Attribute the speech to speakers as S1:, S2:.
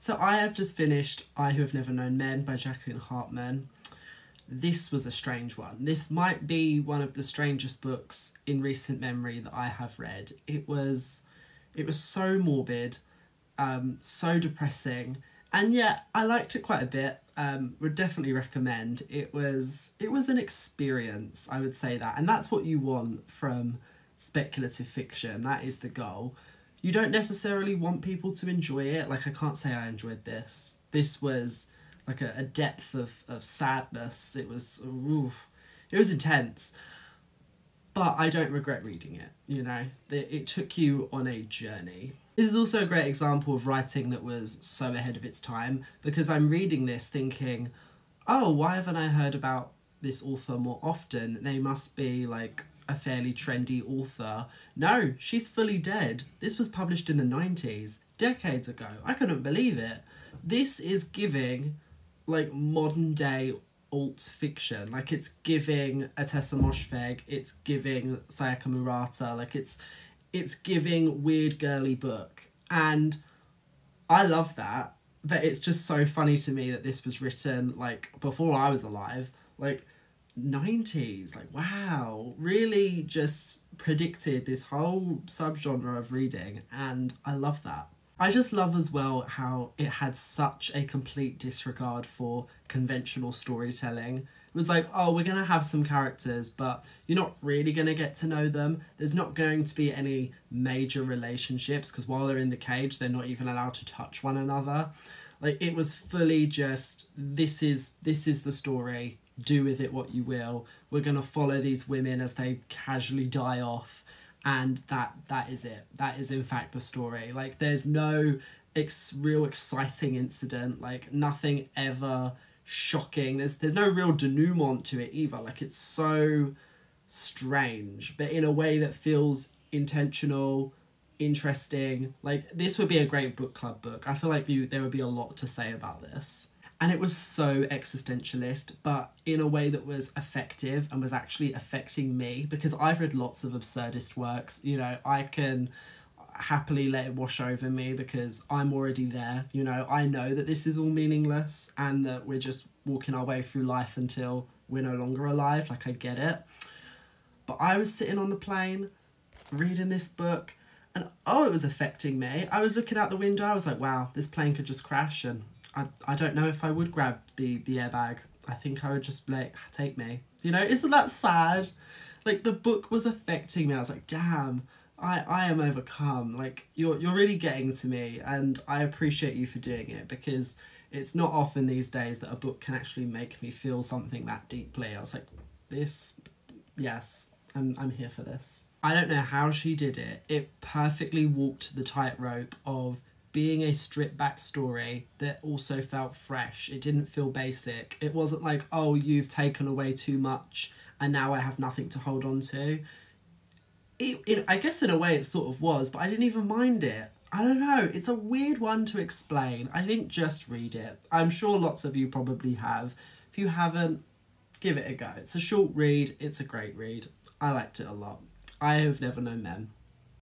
S1: So I have just finished I Who Have Never Known Men by Jacqueline Harpman. This was a strange one. This might be one of the strangest books in recent memory that I have read. It was so morbid, so depressing, and yet I liked it quite a bit. Would definitely recommend. It was an experience, I would say that, and that's what you want from speculative fiction. That is the goal. You don't necessarily want people to enjoy it. Like, I can't say I enjoyed this. This was like a depth of sadness. It was intense. But I don't regret reading it, you know. It took you on a journey. This is also a great example of writing that was so ahead of its time, because I'm reading this thinking, oh, why haven't I heard about this author more often? They must be like a fairly trendy author. No, she's fully dead. This was published in the 90s, decades ago. I couldn't believe it. This is giving like modern day alt fiction. Like, it's giving Atessa Moshfegh, it's giving Sayaka Murata, like it's giving weird girly book. And I love that, but it's just so funny to me that this was written like before I was alive, like 90s. Like, wow, really just predicted this whole subgenre of reading, and I love that. I just love as well how it had such a complete disregard for conventional storytelling. It was like, oh, we're going to have some characters, but you're not really going to get to know them. There's not going to be any major relationships, because while they're in the cage, they're not even allowed to touch one another. Like, it was fully just, this is the story. Do with it what you will. We're going to follow these women as they casually die off. And that is it. That is in fact the story. Like, there's no real exciting incident. Like, nothing ever shocking. There's no real denouement to it either. Like, it's so strange, but in a way that feels intentional, interesting. Like, this would be a great book club book. I feel like there would be a lot to say about this. And it was so existentialist, but in a way that was effective and was actually affecting me, because I've read lots of absurdist works. You know, I can happily let it wash over me because I'm already there. You know, I know that this is all meaningless and that we're just walking our way through life until we're no longer alive. Like, I get it. But I was sitting on the plane reading this book, and oh, it was affecting me. I was looking out the window. I was like, wow, this plane could just crash, and I don't know if I would grab the airbag. I think I would just like, take me. You know, isn't that sad? Like, the book was affecting me. I was like, damn, I am overcome. Like, you're really getting to me, and I appreciate you for doing it, because it's not often these days that a book can actually make me feel something that deeply. I was like, this, yes, I'm here for this. I don't know how she did it. It perfectly walked the tightrope of being a stripped back story that also felt fresh. It didn't feel basic. It wasn't like, oh, you've taken away too much and now I have nothing to hold on to. I guess in a way it sort of was, but I didn't even mind it. I don't know. It's a weird one to explain. I think just read it. I'm sure lots of you probably have. If you haven't, give it a go. It's a short read. It's a great read. I liked it a lot. I Have Never Known Men.